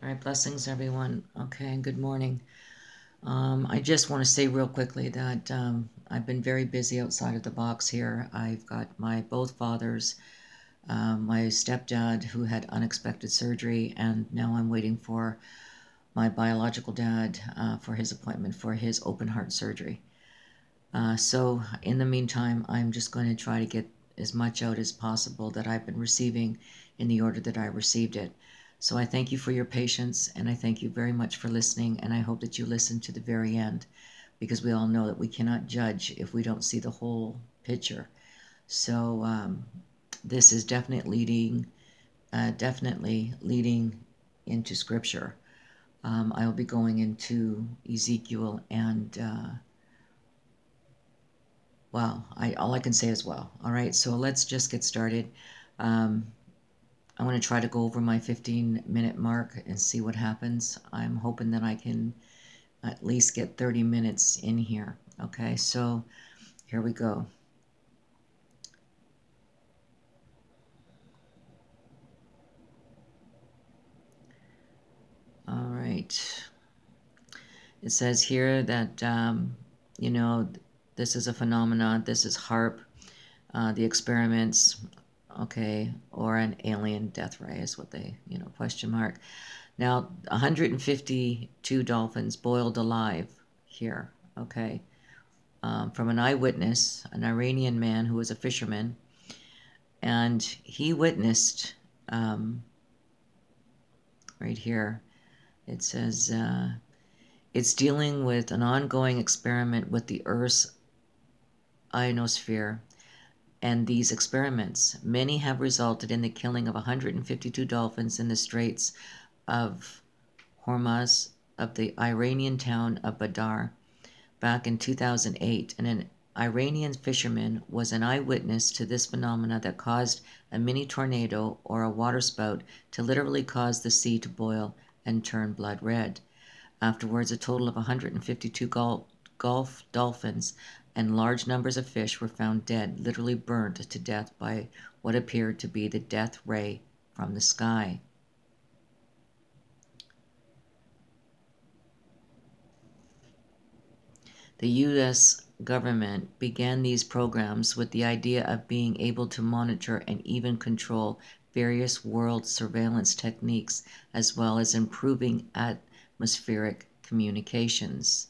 All right, blessings, everyone. Okay, good morning. I just want to say real quickly that I've been very busy outside of the box here. I've got my both fathers, my stepdad who had unexpected surgery, and now I'm waiting for my biological dad for his appointment for his open heart surgery. So in the meantime, I'm just going to try to get as much out as possible that I've been receiving in the order that I received it. So I thank you for your patience, and I thank you very much for listening, and I hope that you listen to the very end, because we all know that we cannot judge if we don't see the whole picture. So this is definitely leading into Scripture. I will be going into Ezekiel and well, all I can say is well. All right, so let's just get started. I want to try to go over my 15-minute mark and see what happens. I'm hoping that I can at least get 30 minutes in here. Okay, so here we go. All right. It says here that, you know, this is a phenomenon. This is HARP, the experiments, okay, or an alien death ray is what they, question mark. Now, 152 dolphins boiled alive here, okay, from an eyewitness, an Iranian man who was a fisherman, and he witnessed, right here, it says, it's dealing with an ongoing experiment with the Earth's ionosphere, and these experiments, many have resulted in the killing of 152 dolphins in the Straits of Hormuz of the Iranian town of Badr back in 2008, and an Iranian fisherman was an eyewitness to this phenomena that caused a mini tornado or a waterspout to literally cause the sea to boil and turn blood red. Afterwards, a total of 152 Gulf dolphins and large numbers of fish were found dead, literally burned to death by what appeared to be the death ray from the sky. The U.S. government began these programs with the idea of being able to monitor and even control various world surveillance techniques, as well as improving atmospheric communications,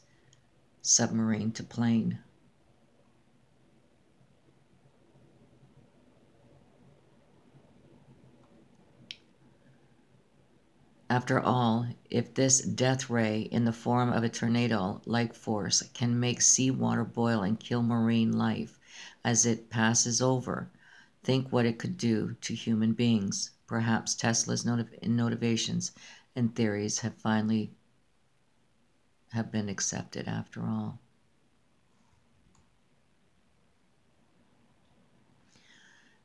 submarine to plane. After all, if this death ray in the form of a tornado-like force can make seawater boil and kill marine life as it passes over, think what it could do to human beings. Perhaps Tesla's innovations and theories have finally been accepted after all.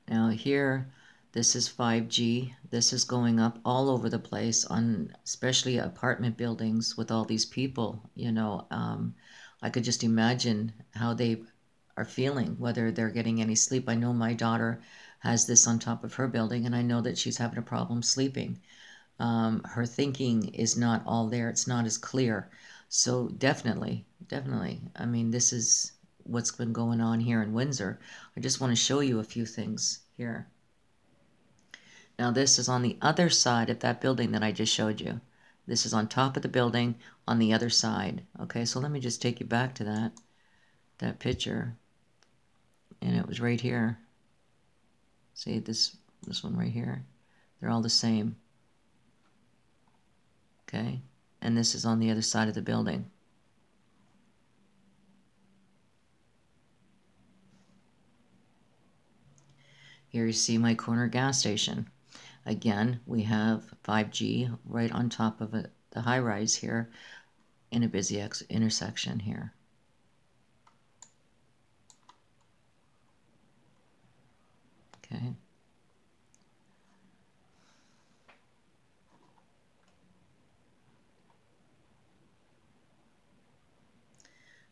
Now here, this is 5G. This is going up all over the place on especially apartment buildings with all these people. I could just imagine how they are feeling, whether they're getting any sleep. I know my daughter has this on top of her building, and I know that she's having a problem sleeping. Her thinking is not all there. It's not as clear. So definitely. I mean, this is what's been going on here in Windsor. I just want to show you a few things here. Now this is on the other side of that building that I just showed you. This is on top of the building on the other side. Okay, so let me just take you back to that picture. And it was right here. See this one right here? They're all the same. Okay, and this is on the other side of the building. Here you see my corner gas station. Again, we have 5G right on top of it, the high-rise here in a busy intersection here. Okay.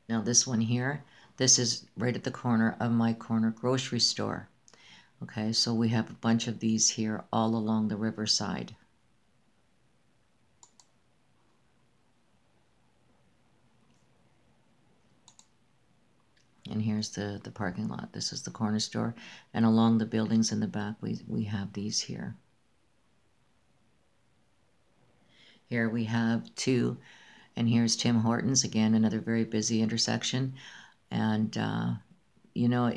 Now this one here, this is right at the corner of my corner grocery store. Okay, so we have a bunch of these here all along the riverside. And here's the parking lot. This is the corner store. And along the buildings in the back, we have these here. Here we have two. And here's Tim Hortons, again, another very busy intersection. And, you know,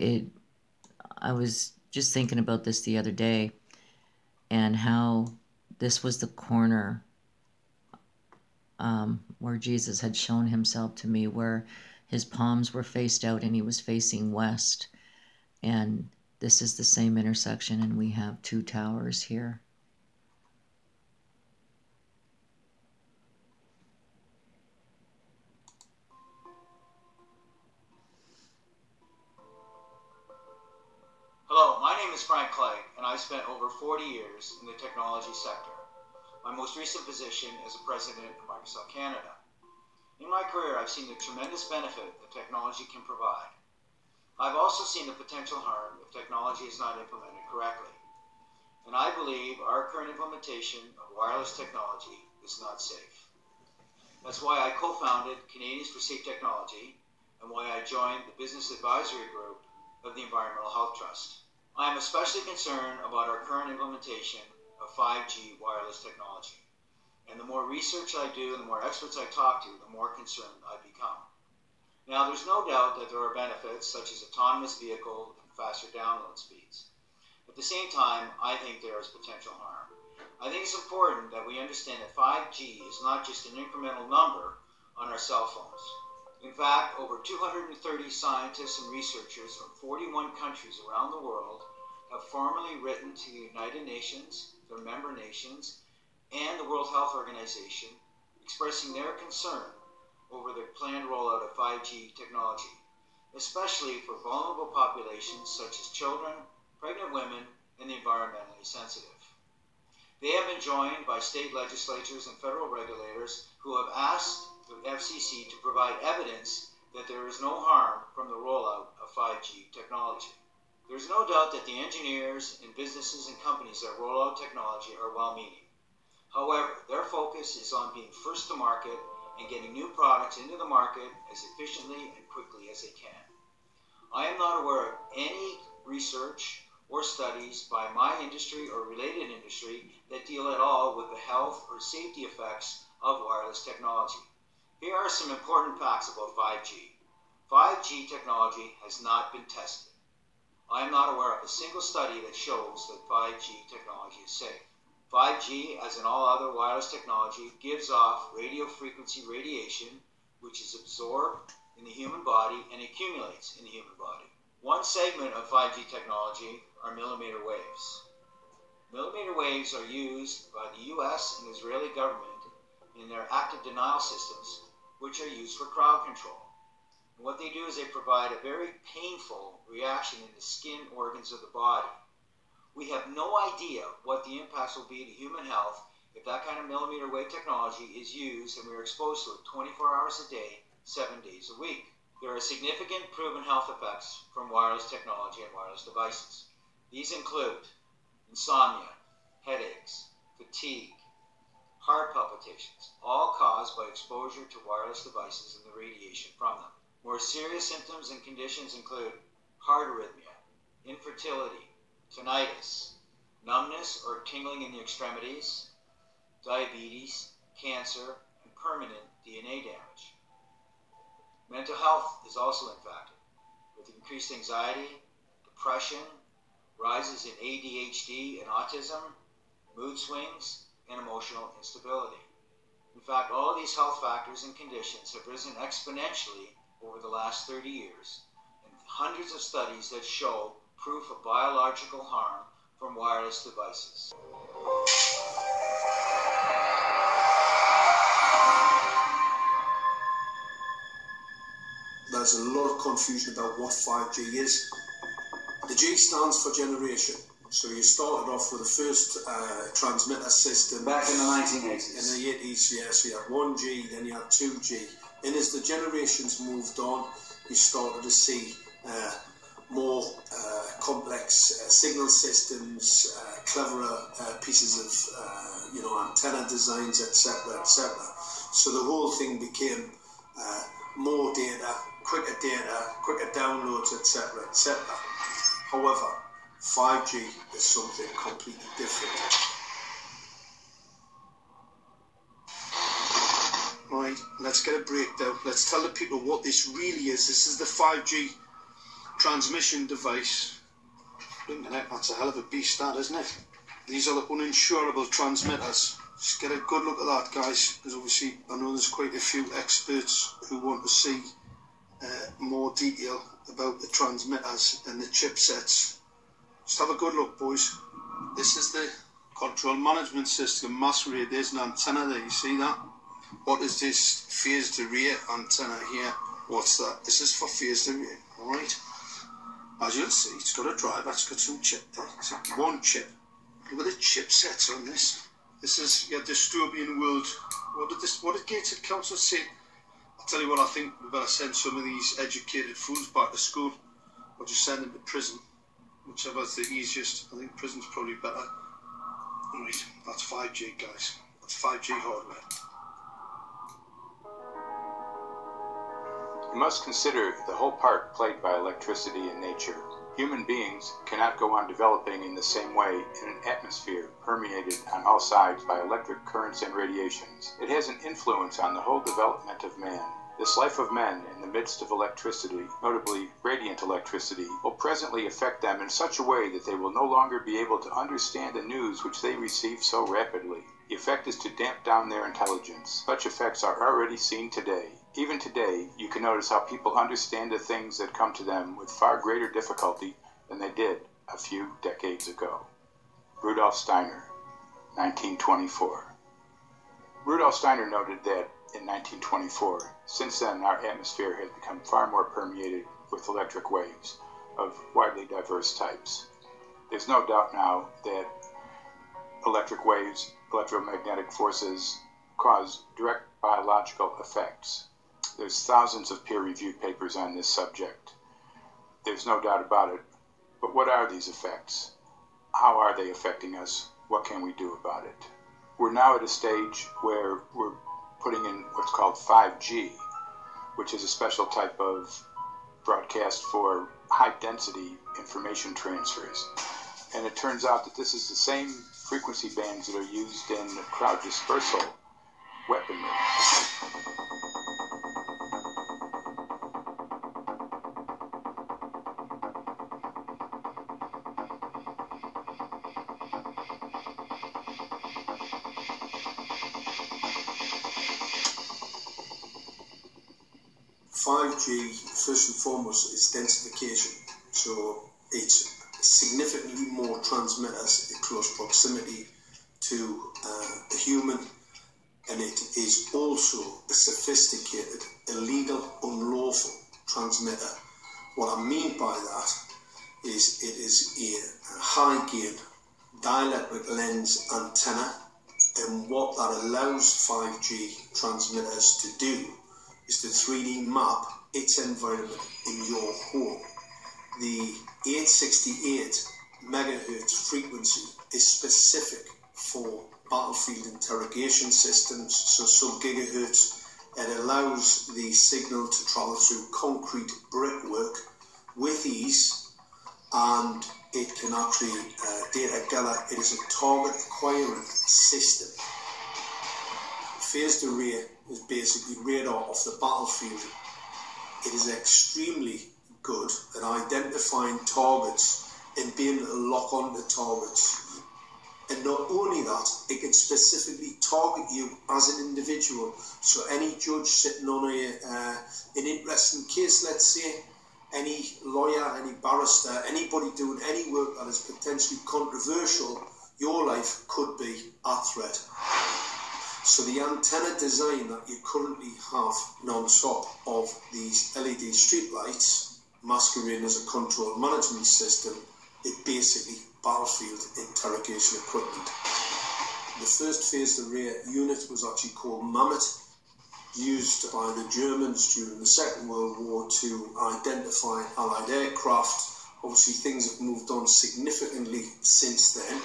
I was just thinking about this the other day and how this was the corner where Jesus had shown himself to me, where his palms were faced out and he was facing west. And this is the same intersection, and we have two towers here. Hello, my name is Frank Clegg, and I've spent over 40 years in the technology sector. My most recent position is a president of Microsoft Canada. In my career, I've seen the tremendous benefit that technology can provide. I've also seen the potential harm if technology is not implemented correctly. And I believe our current implementation of wireless technology is not safe. That's why I co-founded Canadians for Safe Technology and why I joined the business advisory group of the Environmental Health Trust. I am especially concerned about our current implementation of 5G wireless technology. And the more research I do and the more experts I talk to, the more concerned I become. Now, there's no doubt that there are benefits such as autonomous vehicle and faster download speeds. At the same time, I think there is potential harm. I think it's important that we understand that 5G is not just an incremental number on our cell phones. In fact, over 230 scientists and researchers from 41 countries around the world have formally written to the United Nations, their member nations, and the World Health Organization, expressing their concern over the planned rollout of 5G technology, especially for vulnerable populations such as children, pregnant women, and the environmentally sensitive. They have been joined by state legislatures and federal regulators who have asked the FCC to provide evidence that there is no harm from the rollout of 5G technology. There is no doubt that the engineers and businesses and companies that roll out technology are well-meaning. However, their focus is on being first to market and getting new products into the market as efficiently and quickly as they can. I am not aware of any research or studies by my industry or related industry that deal at all with the health or safety effects of wireless technology. Here are some important facts about 5G. 5G technology has not been tested. I am not aware of a single study that shows that 5G technology is safe. 5G, as in all other wireless technology, gives off radio frequency radiation, which is absorbed in the human body and accumulates in the human body. One segment of 5G technology are millimeter waves. Millimeter waves are used by the US and Israeli government in their active denial systems, which are used for crowd control. And what they do is they provide a very painful reaction in the skin organs of the body. We have no idea what the impacts will be to human health if that kind of millimeter wave technology is used and we are exposed to it 24 hours a day, 7 days a week. There are significant proven health effects from wireless technology and wireless devices. These include insomnia, headaches, fatigue, heart palpitations, all caused by exposure to wireless devices and the radiation from them. More serious symptoms and conditions include heart arrhythmia, infertility, tinnitus, numbness or tingling in the extremities, diabetes, cancer, and permanent DNA damage. Mental health is also impacted, with increased anxiety, depression, rises in ADHD and autism, mood swings, and emotional instability. In fact, all of these health factors and conditions have risen exponentially over the last 30 years, and hundreds of studies that show proof of biological harm from wireless devices. There's a lot of confusion about what 5G is. The G stands for generation. So you started off with the first transmitter system. Back in the 1980s. In the 80s, yeah. So you had 1G, then you had 2G. And as the generations moved on, you started to see more complex signal systems, cleverer pieces of antenna designs, etc., etc. So the whole thing became more data, quicker downloads, etc., etc. However, 5G is something completely different. Right, let's get a breakdown. Let's tell the people what this really is. This is the 5G transmission device. That's a hell of a beast, that, isn't it? These are the uninsurable transmitters. Just get a good look at that, guys, because obviously I know there's quite a few experts who want to see more detail about the transmitters and the chipsets. Just have a good look, boys. This is the control management system masquerade. There's an antenna there, you see that? What is this phased array antenna here? What's that? This is for phased array, alright? As you'll see, it's got a driver, it's got some chip there. It's one chip. Look at the chipsets on this. This is your dystopian world. What did Gated Council say? I'll tell you what, I think we better send some of these educated fools back to school, or just send them to prison. Whichever's the easiest. I think prison's probably better. Alright, that's 5G, guys. That's 5G hardware. You must consider the whole part played by electricity in nature. Human beings cannot go on developing in the same way in an atmosphere permeated on all sides by electric currents and radiations. It has an influence on the whole development of man. This life of men in the midst of electricity, notably radiant electricity, will presently affect them in such a way that they will no longer be able to understand the news which they receive so rapidly. The effect is to damp down their intelligence. Such effects are already seen today. Even today, you can notice how people understand the things that come to them with far greater difficulty than they did a few decades ago. Rudolf Steiner, 1924. Rudolf Steiner noted that in 1924, since then our atmosphere has become far more permeated with electric waves of widely diverse types. There's no doubt now that electric waves, electromagnetic forces, cause direct biological effects. There's thousands of peer-reviewed papers on this subject. There's no doubt about it. But what are these effects? How are they affecting us? What can we do about it? We're now at a stage where we're putting in what's called 5G, which is a special type of broadcast for high-density information transfers. And it turns out that this is the same frequency bands that are used in crowd dispersal weaponry. 5G, first and foremost, is densification. So it's significantly more transmitters in close proximity to the human, and it is also a sophisticated, illegal, unlawful transmitter. What I mean by that is it is a high gain dielectric lens antenna, and what that allows 5G transmitters to do is to 3D map its environment in your home. The 868 megahertz frequency is specific for battlefield interrogation systems, so sub-gigahertz. It allows the signal to travel through concrete brickwork with ease, and it can actually data gather. It is a target acquiring system. Phased array is basically radar off the battlefield. It is extremely good at identifying targets and being able to lock onto targets. And not only that, it can specifically target you as an individual. So any judge sitting on an interesting case, let's say, any lawyer, any barrister, anybody doing any work that is potentially controversial, your life could be at threat. So the antenna design that you currently have on top of these LED streetlights, masquerading as a control management system, is basically battlefield interrogation equipment. The first phased array unit was actually called Mammoth, used by the Germans during the Second World War to identify Allied aircraft. Obviously things have moved on significantly since then.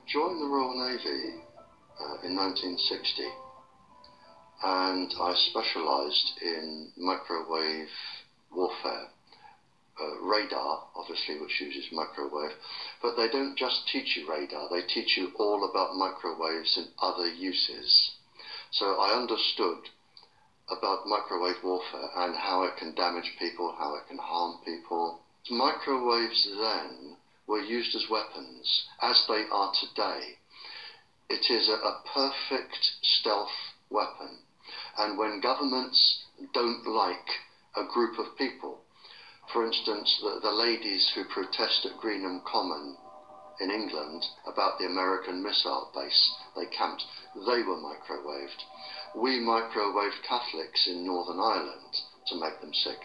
joined the Royal Navy in 1960, and I specialised in microwave warfare. Radar, obviously, which uses microwave, but they don't just teach you radar, they teach you all about microwaves and other uses. So I understood about microwave warfare and how it can damage people, how it can harm people. Microwaves then were used as weapons, as they are today. It is a perfect stealth weapon, and when governments don't like a group of people, for instance, the ladies who protest at Greenham Common in England about the American missile base they camped, they were microwaved. We microwaved Catholics in Northern Ireland to make them sick.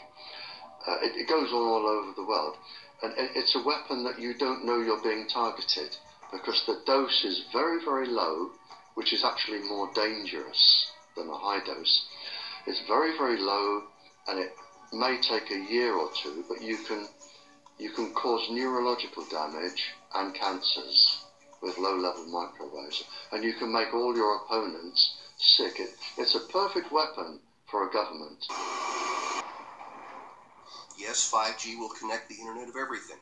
It goes on all over the world. And it's a weapon that you don't know you're being targeted, because the dose is very, very low, which is actually more dangerous than a high dose. It's very, very low, and it may take a year or two, but you can cause neurological damage and cancers with low-level microwaves, and you can make all your opponents sick. It's a perfect weapon for a government. Yes, 5G will connect the Internet of everything.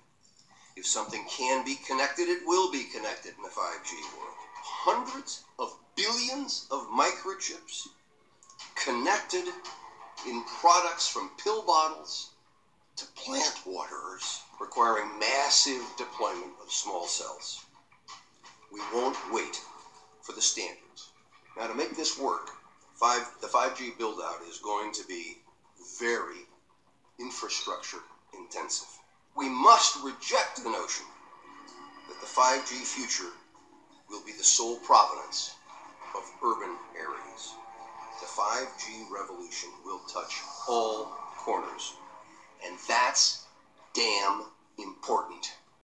If something can be connected, it will be connected in the 5G world. Hundreds of billions of microchips connected in products from pill bottles to plant waterers, requiring massive deployment of small cells. We won't wait for the standards. Now, to make this work, the 5G build-out is going to be very infrastructure intensive. We must reject the notion that the 5G future will be the sole provenance of urban areas. The 5G revolution will touch all corners, and that's damn important.